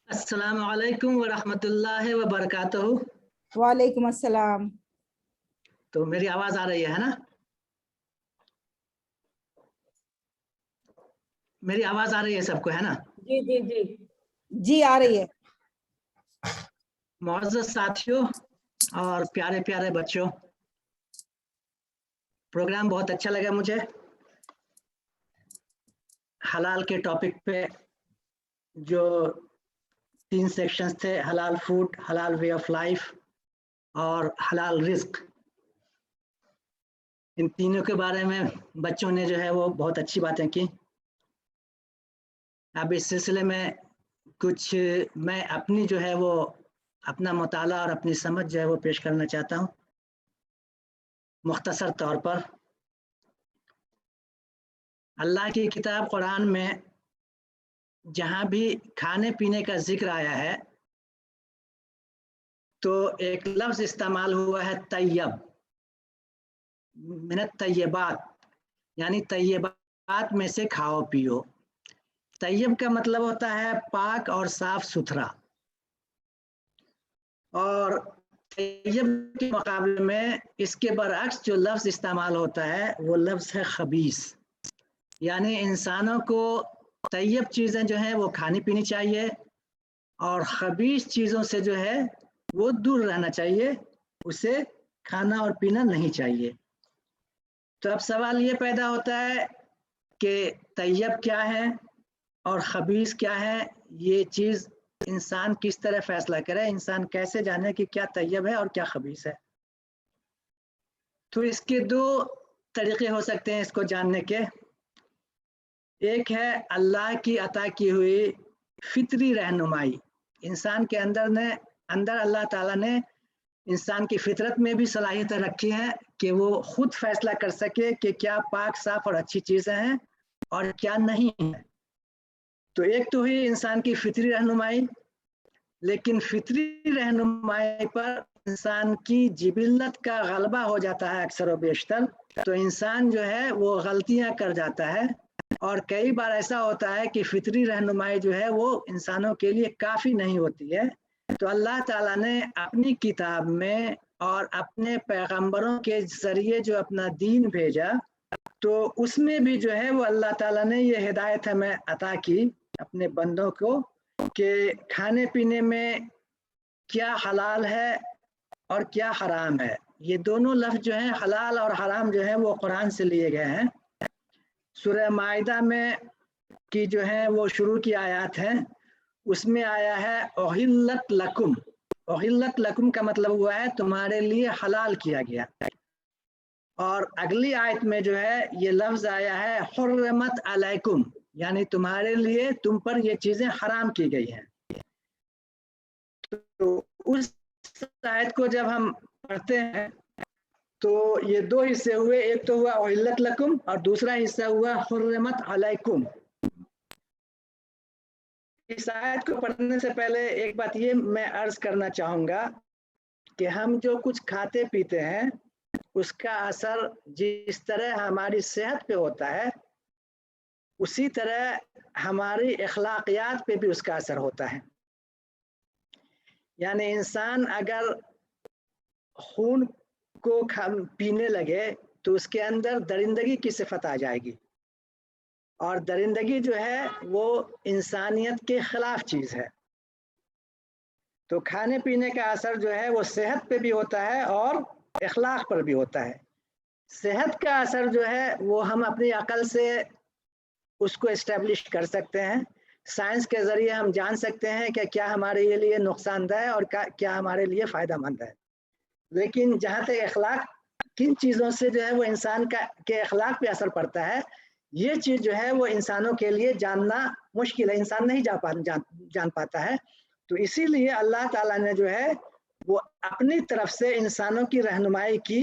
अस्सलाम वालेकुम वरहमतुल्लाहि वबरकातुहू। वालेकुम अस्सलाम। तो मेरी आवाज आ रही है ना? मेरी आवाज आ रही है सबको, है ना? जी जी जी जी आ रही है। मुअज़्ज़ज़ साथियों और प्यारे प्यारे बच्चों, प्रोग्राम बहुत अच्छा लगा मुझे। हलाल के टॉपिक पे जो 3 सेक्शंस थे, हलाल फूड, हलाल वे ऑफ लाइफ और हलाल रिस्क, इन तीनों के बारे में बच्चों ने जो है वो बहुत अच्छी बातें की। अब इस सिलसिले में कुछ मैं अपनी जो है वो अपना मुताला और अपनी समझ जो है वो पेश करना चाहता हूँ मुख्तसर तौर पर। अल्लाह की किताब कुरान में जहाँ भी खाने पीने का जिक्र आया है तो एक लफ्ज़ इस्तेमाल हुआ है तय्यब, मिनत तय्यबात, यानी तय्यबात में से खाओ पियो। तय्यब का मतलब होता है पाक और साफ सुथरा, और तय्यब के मुकाबले में इसके बरअक्स जो लफ्ज़ इस्तेमाल होता है वो लफ्ज़ है खबीस। यानी इंसानों को तय्यब चीज़ें जो हैं वो खानी पीनी चाहिए और खबीस चीज़ों से जो है वो दूर रहना चाहिए, उसे खाना और पीना नहीं चाहिए। तो अब सवाल ये पैदा होता है कि तय्यब क्या है और खबीस क्या है। ये चीज़ इंसान किस तरह फैसला करे, इंसान कैसे जाने कि क्या तय्यब है और क्या खबीस है। तो इसके 2 तरीके हो सकते हैं इसको जानने के। एक है अल्लाह की अता की हुई फितरी रहनुमाई। इंसान के अंदर अल्लाह ताला ने इंसान की फितरत में भी सलाहियत रखी है कि वो खुद फैसला कर सके कि क्या पाक साफ और अच्छी चीज़ें हैं और क्या नहीं है। तो एक तो हुई इंसान की फितरी रहनुमाई, लेकिन फितरी रहनुमाई पर इंसान की जिबिल्लत का गलबा हो जाता है अक्सर व बेशतर। तो इंसान जो है वो गलतियां कर जाता है और कई बार ऐसा होता है कि फितरी रहनुमाई जो है वो इंसानों के लिए काफ़ी नहीं होती है। तो अल्लाह ताला ने अपनी किताब में और अपने पैगंबरों के जरिए जो अपना दीन भेजा, तो उसमें भी जो है वो अल्लाह ताला ने ये हिदायत हमें अता की अपने बंदों को कि खाने पीने में क्या हलाल है और क्या हराम है। ये दोनों लफ्ज़ जो हैं हलाल और हराम जो है वो कुरान से लिए गए हैं। सूरह माइदा में की जो है वो शुरू की आयत है, उसमें आया है ओहिल्लत लकुम। ओहिल्लत लकुम का मतलब हुआ है तुम्हारे लिए हलाल किया गया। और अगली आयत में जो है ये लफ्ज़ आया है हुर्रमत अलैकुम, यानी तुम्हारे लिए तुम पर ये चीज़ें हराम की गई हैं। तो उस आयत को जब हम पढ़ते हैं तो ये 2 हिस्से हुए, एक तो हुआ उहिल्लत लकुम और दूसरा हिस्सा हुआ हुर्रमत अलैकुम। इस आयत को पढ़ने से पहले एक बात ये मैं अर्ज करना चाहूँगा कि हम जो कुछ खाते पीते हैं उसका असर जिस तरह हमारी सेहत पे होता है उसी तरह हमारी अखलाकियात पे भी उसका असर होता है। यानी इंसान अगर खून को पीने लगे तो उसके अंदर दरिंदगी की सिफत आ जाएगी, और दरिंदगी जो है वो इंसानियत के खिलाफ चीज़ है। तो खाने पीने का असर जो है वो सेहत पे भी होता है और अखलाक पर भी होता है। सेहत का असर जो है वो हम अपनी अकल से उसको इस्टेब्लिश कर सकते हैं। साइंस के ज़रिए हम जान सकते हैं कि क्या हमारे लिए नुकसानदेह है और क्या हमारे लिए फ़ायदेमंद है। लेकिन जहाँ तक अखलाक, किन चीज़ों से जो है वो इंसान के अखलाक पे असर पड़ता है, ये चीज़ जो है वो इंसानों के लिए जानना मुश्किल है, इंसान नहीं जान पाता है। तो इसीलिए अल्लाह ताला ने जो है वो अपनी तरफ से इंसानों की रहनुमाई की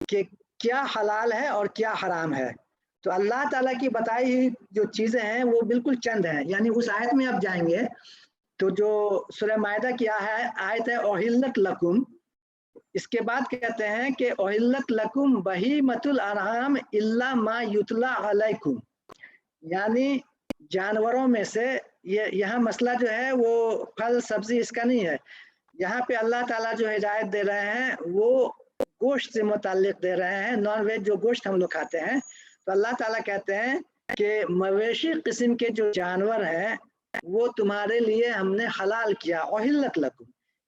कि क्या हलाल है और क्या हराम है। तो अल्लाह ताला की बताई हुई जो चीज़ें हैं वो बिल्कुल चंद हैं। यानी उस आयत में आप जाएंगे तो जो सूरह माइदा की आयत है ओहिल्लत लकुम, इसके बाद कहते हैं कि ओहिल्लत लकुम बहीमतुल अनआम इल्ला मा युतला अलैकुम, यानी जानवरों में से, ये यहाँ मसला जो है वो फल सब्जी इसका नहीं है। यहाँ पे अल्लाह ताला जो हिदायत दे रहे हैं वो गोश्त से मुताल्लिक दे रहे हैं, नॉन वेज जो गोश्त हम लोग खाते हैं। तो अल्लाह ताला कहते हैं कि मवेशी किस्म के जो जानवर हैं वो तुम्हारे लिए हमने हलाल किया, ओहिल्लत लकुम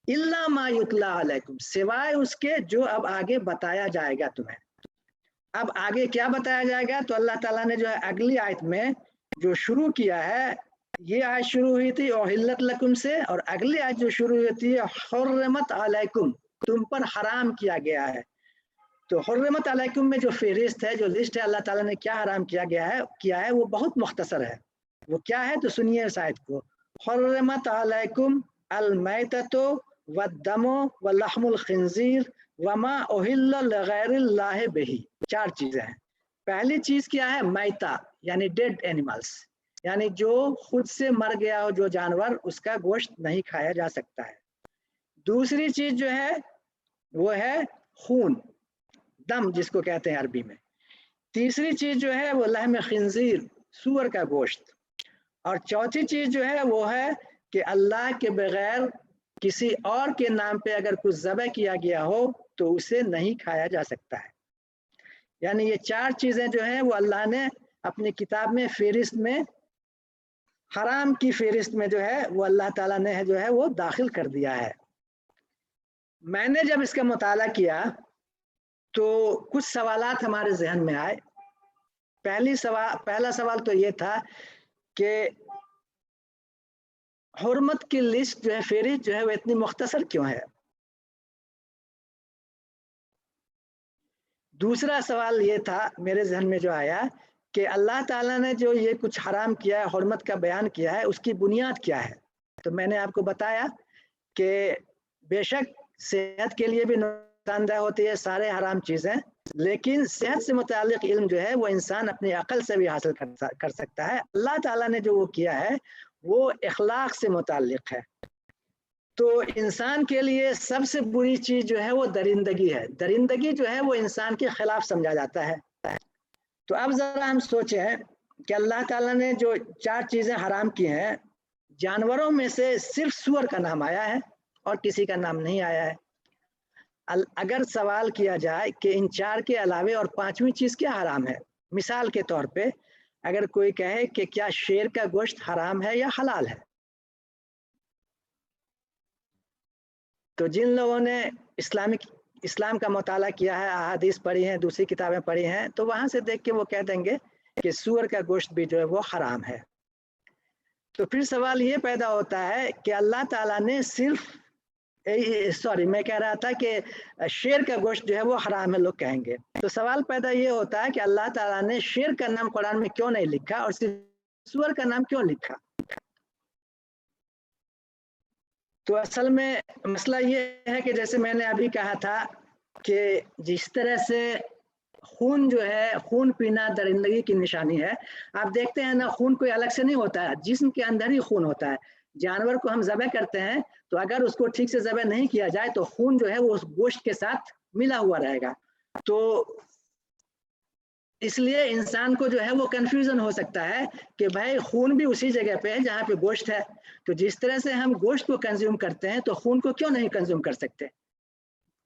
इल्ला मा युतला अलैकुम, सिवाय उसके जो अब आगे बताया जाएगा तुम्हें। अब आगे क्या बताया जाएगा? तो अल्लाह ताला ने जो है अगली आयत में जो शुरू किया है, ये आयत शुरू हुई थी ओहिल्लत लकुम से, और अगली आयत जो शुरू हुई है हुर्रिमत अलैकुम, तुम पर हराम किया गया है। तो हुर्रिमत अलैकुम में जो फहरिस्त है, जो लिस्ट है, अल्लाह ताला ने क्या हराम किया है वो बहुत मुख्तसर है। वो क्या है? तो सुनिए इस आयत को। हुर्रिमत अलैकुम अल मैततु वद्दमु वलहमुल खिंजीर वमा उहिल्ला लिगैरिल्लाहि बिही। 4 चीजें हैं। पहली चीज क्या है? मैता यानी डेड एनिमल्स, यानी जो खुद से मर गया हो जो जानवर, उसका गोश्त नहीं खाया जा सकता है। दूसरी चीज जो है वो है खून, दम जिसको कहते हैं अरबी में। तीसरी चीज जो है वो लहम खिंजीर, सूअर का गोश्त। और चौथी चीज जो है वो है कि अल्लाह के बगैर किसी और के नाम पे अगर कुछ ज़बह किया गया हो तो उसे नहीं खाया जा सकता है। यानी ये 4 चीजें जो हैं वो अल्लाह ने अपनी किताब में फहरिस्त में, हराम की फहरिस्त में जो है वो अल्लाह ताला ने जो है वो दाखिल कर दिया है। मैंने जब इसका मुताला किया तो कुछ सवालात हमारे जहन में आए। पहला सवाल तो ये था कि हुर्मत की लिस्ट जो है, फहरिस्त जो है वो इतनी मुख्तसर क्यों है? दूसरा सवाल ये था मेरे जहन में जो आया कि अल्लाह ताला ने जो ये कुछ हराम किया है, हुर्मत का बयान किया है, उसकी बुनियाद क्या है? तो मैंने आपको बताया कि बेशक सेहत के लिए भी नुकसानदेह होती है सारे हराम चीज़ें, लेकिन सेहत से मुतालिक इल्म जो है वो इंसान अपनी अकल से भी हासिल कर सकता है। अल्लाह ताला ने जो वो किया है वो इखलाक से मुतालिक है। तो इंसान के लिए सबसे बुरी चीज जो है वो दरिंदगी है। दरिंदगी जो है वो इंसान के खिलाफ समझा जाता है। तो अब जरा हम सोचें कि अल्लाह ताला ने जो 4 चीजें हराम की हैं, जानवरों में से सिर्फ सूअर का नाम आया है और किसी का नाम नहीं आया है। अगर सवाल किया जाए कि इन 4 के अलावे और 5वीं चीज क्या हराम है, मिसाल के तौर पे अगर कोई कहे कि क्या शेर का गोश्त हराम है या हलाल है, तो जिन लोगों ने इस्लाम का मुताला किया है, अहादीस पढ़ी हैं, दूसरी किताबें पढ़ी हैं, तो वहां से देख के वो कह देंगे कि सूअर का गोश्त भी जो है वो हराम है। तो फिर सवाल ये पैदा होता है कि अल्लाह ताला ने सिर्फ, मैं कह रहा था कि शेर का गोश्त जो है वो हराम है, लोग कहेंगे। तो सवाल पैदा ये होता है कि अल्लाह ताला ने शेर का नाम कुरान में क्यों नहीं लिखा और सिर्फ सूअर का नाम क्यों लिखा? तो असल में मसला ये है कि जैसे मैंने अभी कहा था कि जिस तरह से खून जो है, खून पीना दरिंदगी की निशानी है। आप देखते हैं ना, खून कोई अलग से नहीं होता है, जिस्म के अंदर ही खून होता है। जानवर को हम ज़बह करते हैं तो अगर उसको ठीक से ज़बह नहीं किया जाए तो खून जो है वो उस गोश्त के साथ मिला हुआ रहेगा। तो इसलिए इंसान को जो है वो कंफ्यूजन हो सकता है कि भाई खून भी उसी जगह पे है जहाँ पे गोश्त है। तो जिस तरह से हम गोश्त को कंज्यूम करते हैं तो खून को क्यों नहीं कंज्यूम कर सकते?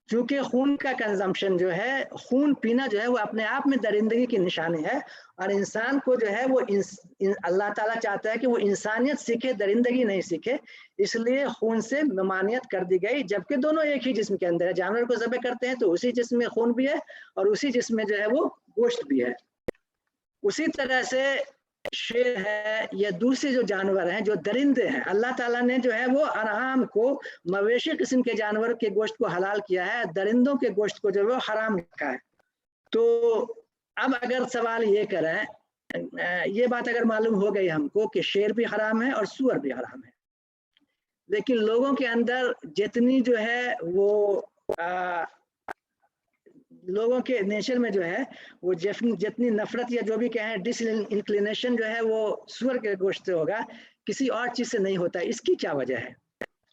क्योंकि खून का कंजम्पशन जो है, खून पीना जो है वो अपने आप में दरिंदगी की निशानी है। और इंसान को जो है वो अल्लाह ताला चाहता है कि वो इंसानियत सीखे, दरिंदगी नहीं सीखे। इसलिए खून से ममानियत कर दी गई, जबकि दोनों एक ही जिस्म के अंदर है। जानवर को ज़बह करते हैं तो उसी जिस्म में खून भी है और उसी जिस्म में जो है वो गोश्त भी है। उसी तरह से शेर है या दूसरे जो जानवर हैं, जो दरिंदे हैं, अल्लाह ताला ने जो है वो अनआम को, मवेशी किस्म के जानवर के गोश्त को हलाल किया है, दरिंदों के गोश्त को जो है वो हराम रखा है। तो अब अगर सवाल ये करें, ये बात अगर मालूम हो गई हमको कि शेर भी हराम है और सूअर भी हराम है, लेकिन लोगों के अंदर जितनी जो है वो लोगों के नेचर में जो है वो जितनी नफरत या जो भी कहें डिसइंक्लिनेशन जो है वो सूअर के गोश्त से होगा, किसी और चीज से नहीं होता। इसकी क्या वजह है?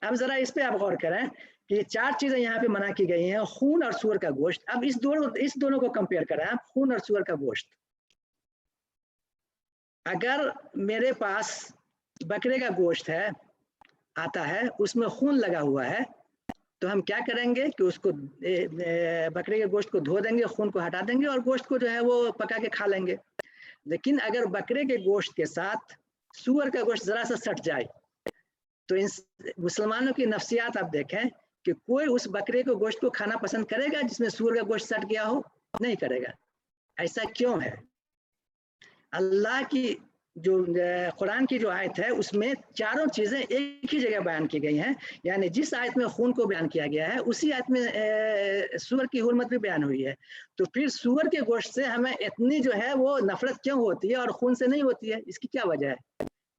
अब जरा इस पे आप गौर करें कि ये 4 चीजें यहाँ पे मना की गई हैं, खून और सूअर का गोश्त। अब इस दोनों को कंपेयर करें आप, खून और सूअर का गोश्त। अगर मेरे पास बकरे का गोश्त है आता है, उसमें खून लगा हुआ है, तो हम क्या करेंगे कि उसको बकरे के गोश्त को धो देंगे, खून को हटा देंगे और गोश्त को जो है वो पका के खा लेंगे। लेकिन अगर बकरे के गोश्त के साथ सूअर का गोश्त जरा सा सट जाए, तो इन मुसलमानों की नफ्सियात आप देखें कि कोई उस बकरे के गोश्त को खाना पसंद करेगा जिसमें सूअर का गोश्त सट गया हो? नहीं करेगा। ऐसा क्यों है? अल्लाह की जो कुरान की जो आयत है उसमें चारों चीजें एक ही जगह बयान की गई हैं। यानी जिस आयत में खून को बयान किया गया है उसी आयत में सूअर की हुर्मत भी बयान हुई है। तो फिर सूअर के गोश्त से हमें इतनी जो है वो नफरत क्यों होती है और खून से नहीं होती है? इसकी क्या वजह है?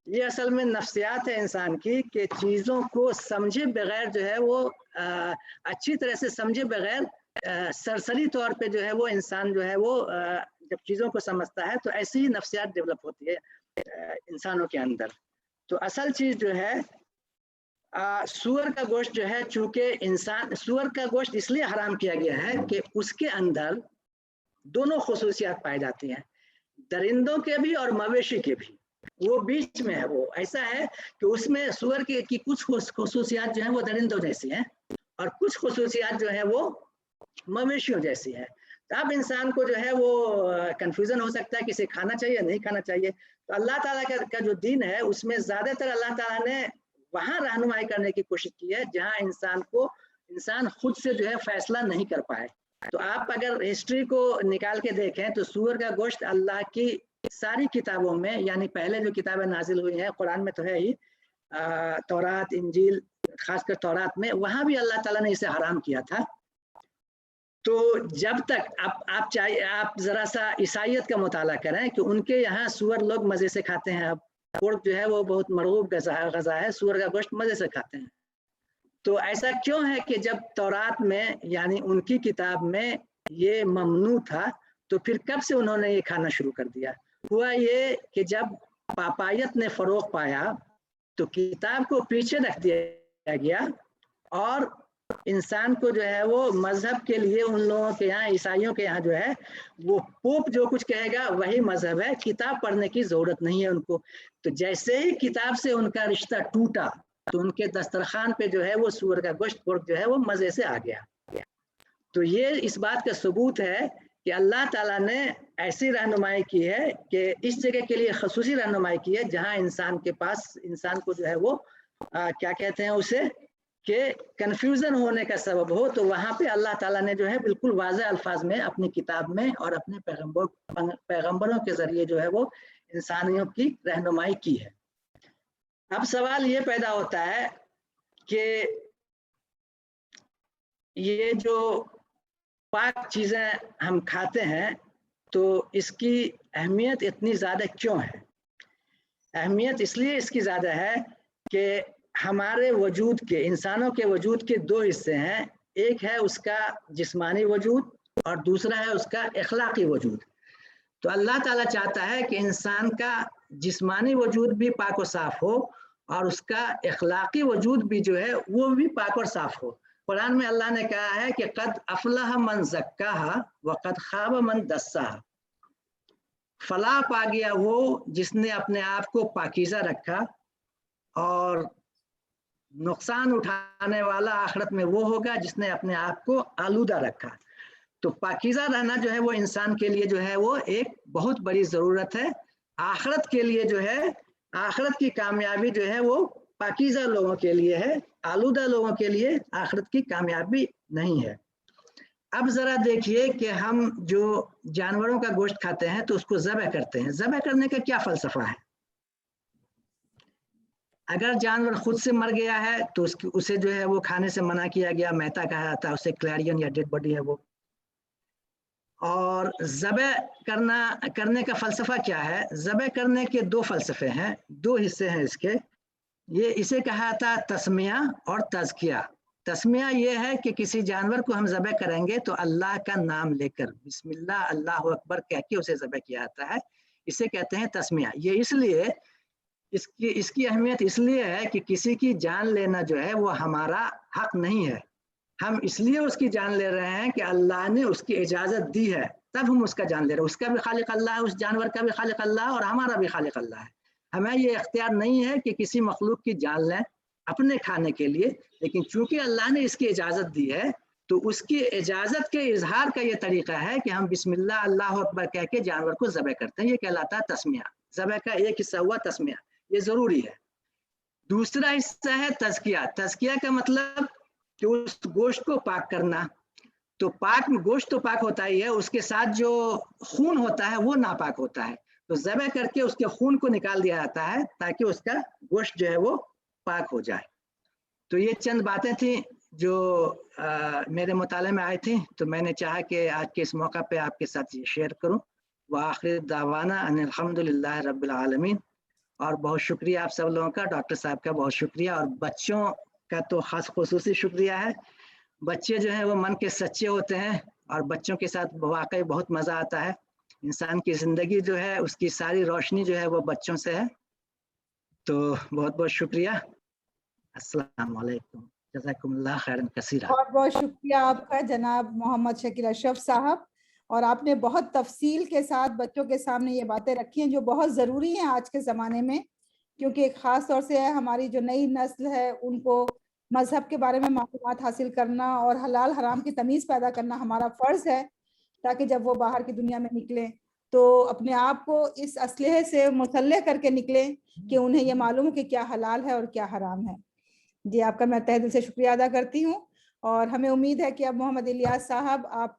ये असल में नफ्सियात है इंसान की कि चीज़ों को समझे बगैर जो है वो अच्छी तरह से समझे बगैर सरसरी तौर पे जो है वो इंसान जो है वो जब चीज़ों को समझता है तो ऐसी ही नफ्सियात डेवलप होती है इंसानों के अंदर। तो असल चीज़ जो है सूअर का गोश्त जो है, चूंकि इंसान सूअर का गोश्त इसलिए हराम किया गया है कि उसके अंदर दोनों खुसूसियात पाई जाती हैं, दरिंदों के भी और मवेशी के भी। वो बीच में है, वो ऐसा है कि उसमें सूअर की कुछ खुसूसियात जो है वो दरिंदों जैसी हैं और कुछ खुसूसियात जो है वो मवेशियों जैसी है। तो अब इंसान को जो है वो कंफ्यूजन हो सकता है कि इसे खाना चाहिए नहीं खाना चाहिए। तो अल्लाह ताला का जो दीन है उसमें ज्यादातर अल्लाह ताला ने वहां रहनुमाई करने की कोशिश की है जहां इंसान खुद से जो है फैसला नहीं कर पाए। तो आप अगर हिस्ट्री को निकाल के देखें तो सूअर का गोश्त अल्लाह की सारी किताबों में, यानी पहले जो किताबें नाजिल हुई हैं, कुरान में तो है ही, तौरात, इंजील, खासकर तौरात में, वहां भी अल्लाह ताला ने इसे हराम किया था। तो जब तक आप जरा सा ईसाइयत का मुताला करें कि उनके यहाँ सूअर लोग मजे से खाते हैं। अब पोर्क जो है वो बहुत मरगूब गज़ा है, सूअर का गोश्त मजे से खाते हैं। तो ऐसा क्यों है कि जब तौरात में यानी उनकी किताब में ये ममनू था तो फिर कब से उन्होंने ये खाना शुरू कर दिया? हुआ ये कि जब पापायत ने फरोग पाया तो किताब को पीछे रख दिया गया और इंसान को जो है वो मजहब के लिए उन लोगों के यहाँ, ईसाइयों के यहाँ जो है वो पोप जो कुछ कहेगा वही मजहब है, किताब पढ़ने की जरूरत नहीं है उनको। तो जैसे ही किताब से उनका रिश्ता टूटा तो उनके दस्तरखान पे जो है वो सूअर का गोश्त पोर्क जो है वो मजे से आ गया। तो ये इस बात का सबूत है कि अल्लाह ताला ने ऐसी रहनुमाई की है कि इस जगह के लिए खसूसी रहनुमाई की है जहां इंसान को जो है वो क्या कहते हैं उसे, कि कंफ्यूजन होने का सबब हो। तो वहां पे अल्लाह ताला ने जो है बिल्कुल वाज़ेह अल्फाज में अपनी किताब में और अपने पैगंबरों के जरिए जो है वो इंसानियों की रहनुमाई की है। अब सवाल ये पैदा होता है कि ये जो पाक चीजें हम खाते हैं तो इसकी अहमियत इतनी ज्यादा क्यों है? अहमियत इसलिए इसकी ज्यादा है कि हमारे वजूद के, इंसानों के वजूद के दो हिस्से हैं, एक है उसका जिस्मानी वजूद और दूसरा है उसका अखलाकी वजूद। तो अल्लाह ताला चाहता है कि इंसान का जिस्मानी वजूद भी पाक और साफ हो और उसका अखलाकी वजूद भी जो है वो भी पाक और साफ हो। कुरान में अल्लाह ने कहा है कि कद अफलह मन ज़क्काहा व कद खाब मन दस्साहा। फलाह पा गया वो जिसने अपने आप को पाकीज़ा रखा और नुकसान उठाने वाला आखिरत में वो होगा जिसने अपने आप को आलूदा रखा। तो पाकीज़ा रहना जो है वो इंसान के लिए जो है वो एक बहुत बड़ी ज़रूरत है। आखिरत के लिए जो है, आखिरत की कामयाबी जो है वो पाकीज़ा लोगों के लिए है, आलूदा लोगों के लिए आखिरत की कामयाबी नहीं है। अब ज़रा देखिए कि हम जो जानवरों का गोश्त खाते हैं तो उसको ज़बह करते हैं, ज़बह करने का क्या फ़लसफ़ा है? अगर जानवर खुद से मर गया है तो उसे जो है वो खाने से मना किया गया, मैता कहा जाता है उसे, क्लैरियन या डेड बॉडी है वो। और ज़बह करने का फ़लसफ़ा क्या है? ज़बह करने के दो फ़लसफ़े हैं, दो हिस्से हैं इसके। इसे कहा था तस्मिया और तज़किया। तस्मिया ये है कि किसी जानवर को हम ज़बह करेंगे तो अल्लाह का नाम लेकर बिस्मिल्लाह अल्लाहु अकबर कह के उसे ज़बह किया जाता है, इसे कहते हैं तस्मिया। ये इसलिए इसकी अहमियत इसलिए है कि किसी की जान लेना जो है वो हमारा हक नहीं है, हम इसलिए उसकी जान ले रहे हैं कि अल्लाह ने उसकी इजाज़त दी है। तब हम उसका जान ले रहे हैं। उसका भी खालिक अल्लाह है, उस जानवर का भी खालिक अल्लाह है और हमारा भी खालिक अल्लाह है। हमें ये इख्तियार नहीं है कि किसी मखलूक की जान लें अपने खाने के लिए, लेकिन चूंकि अल्लाह ने इसकी इजाज़त दी है तो उसकी इजाज़त के इजहार का ये तरीका है कि हम बिस्मिल्लाह अल्लाह अकबर कह के जानवर को ज़बह करते हैं। ये कहलाता है तस्मिया। ज़बह का एक हिस्सा हुआ तस्मिया, ये ज़रूरी है। दूसरा हिस्सा है तज़किया। तज़किया का मतलब कि उस गोश्त को पाक करना। तो पाक गोश्त तो पाक होता ही है, उसके साथ जो खून होता है वो नापाक होता है। तो ज़बह करके उसके खून को निकाल दिया जाता है ताकि उसका गोश्त जो है वो पाक हो जाए। तो ये चंद बातें थी जो मेरे मुताले में आई थी, तो मैंने चाहा कि आज के इस मौका पे आपके साथ ये शेयर करूं। व आखिर दावाना अनिल हम्दुलिल्लाह रब्बिल आलमीन। और बहुत शुक्रिया आप सब लोगों का, डॉक्टर साहब का बहुत शुक्रिया, और बच्चों का तो खास खुसूसी शुक्रिया है। बच्चे जो हैं वो मन के सच्चे होते हैं और बच्चों के साथ वाकई बहुत मज़ा आता है। इंसान की ज़िंदगी जो है उसकी सारी रोशनी जो है वो बच्चों से है। तो बहुत बहुत शुक्रिया। अस्सलाम वालेकुम, जज़ाकुमुल्लाह खैरन कसीरा। बहुत बहुत शुक्रिया आपका जनाब मोहम्मद शकील अशरफ साहब, और आपने बहुत तफसील के साथ बच्चों के सामने ये बातें रखी हैं जो बहुत ज़रूरी हैं आज के ज़माने में, क्योंकि ख़ास तौर से हमारी जो नई नस्ल है उनको मज़हब के बारे में मालूमात हासिल करना और हलाल हराम की तमीज़ पैदा करना हमारा फ़र्ज़ है, ताकि जब वो बाहर की दुनिया में निकलें तो अपने आप को इस असलहे से मुसल्लह करके निकलें कि उन्हें ये मालूम हो कि क्या हलाल है और क्या हराम है। जी, आपका मैं तहे दिल से शुक्रिया अदा करती हूँ, और हमें उम्मीद है कि अब मोहम्मद इलियास साहब आपका